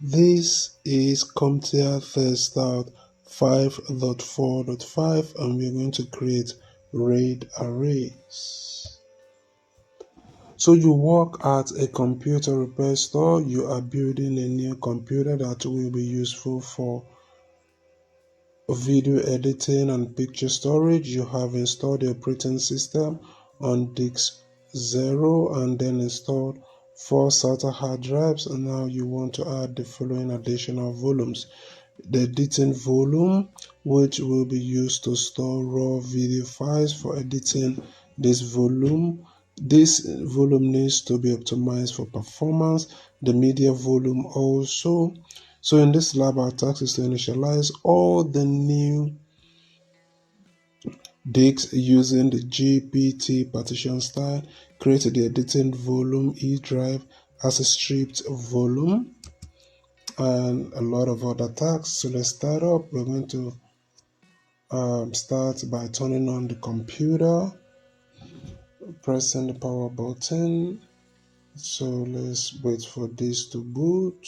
This is CompTIA Testout 5.4.5 and we're going to create RAID arrays. So you work at a computer repair store, you are building a new computer that will be useful for video editing and picture storage. You have installed the operating system on disk 0 and then installed 4 SATA hard drives, and now you want to add the following additional volumes. The editing volume, which will be used to store raw video files for editing. This volume needs to be optimized for performance. The media volume also. So in this lab, our task is to initialize all the new disks using the GPT partition style. Create the editing volume E drive as a stripped volume and a lot of other tasks. So let's start up. We're going to start by turning on the computer, pressing the power button. So let's wait for this to boot.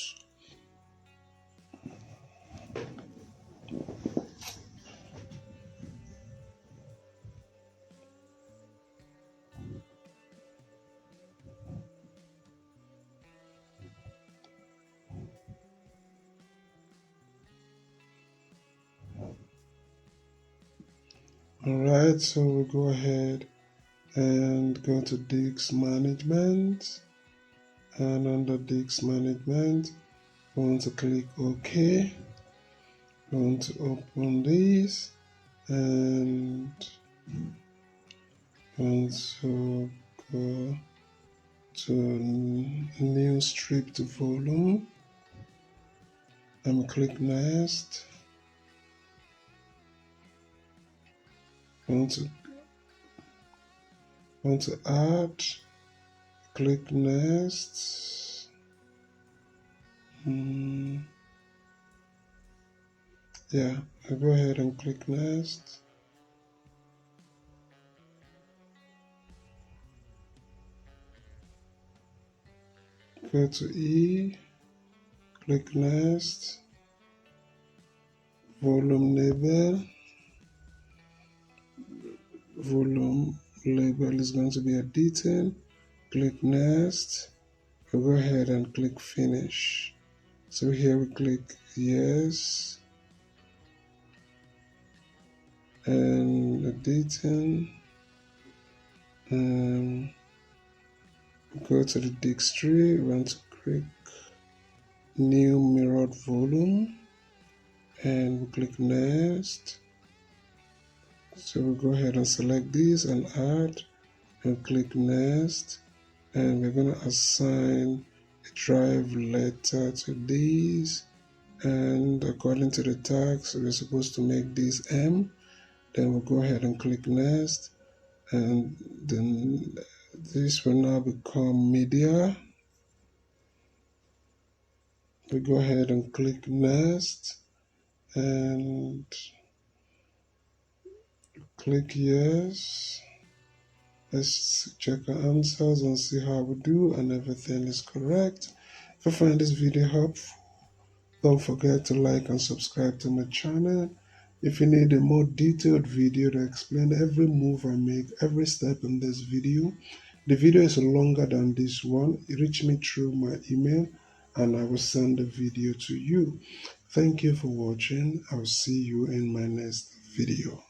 Alright, so we'll go ahead and go to disk management, and under disk management we want to click OK. We want to open this and want to go to new stripped volume and click next. Want to add, click next. Yeah, I'll go ahead and click next. Go to E, click next. Volume label is going to be editing. Click next. We'll go ahead and click finish. So here we click yes and editing, and go to the disk tree. We want to click new mirrored volume and we click next. So we'll go ahead and select this and add and click next, and we're going to assign a drive letter to this, and according to the tags we're supposed to make this M. Then we'll go ahead and click next, and then this will now become media. We go ahead and click next and click yes. Let's check our answers and see how we do, and everything is correct. If you find this video helpful, don't forget to like and subscribe to my channel. If you need a more detailed video to explain every move I make, every step in this video, the video is longer than this one. Reach me through my email and I will send the video to you. Thank you for watching. I'll see you in my next video.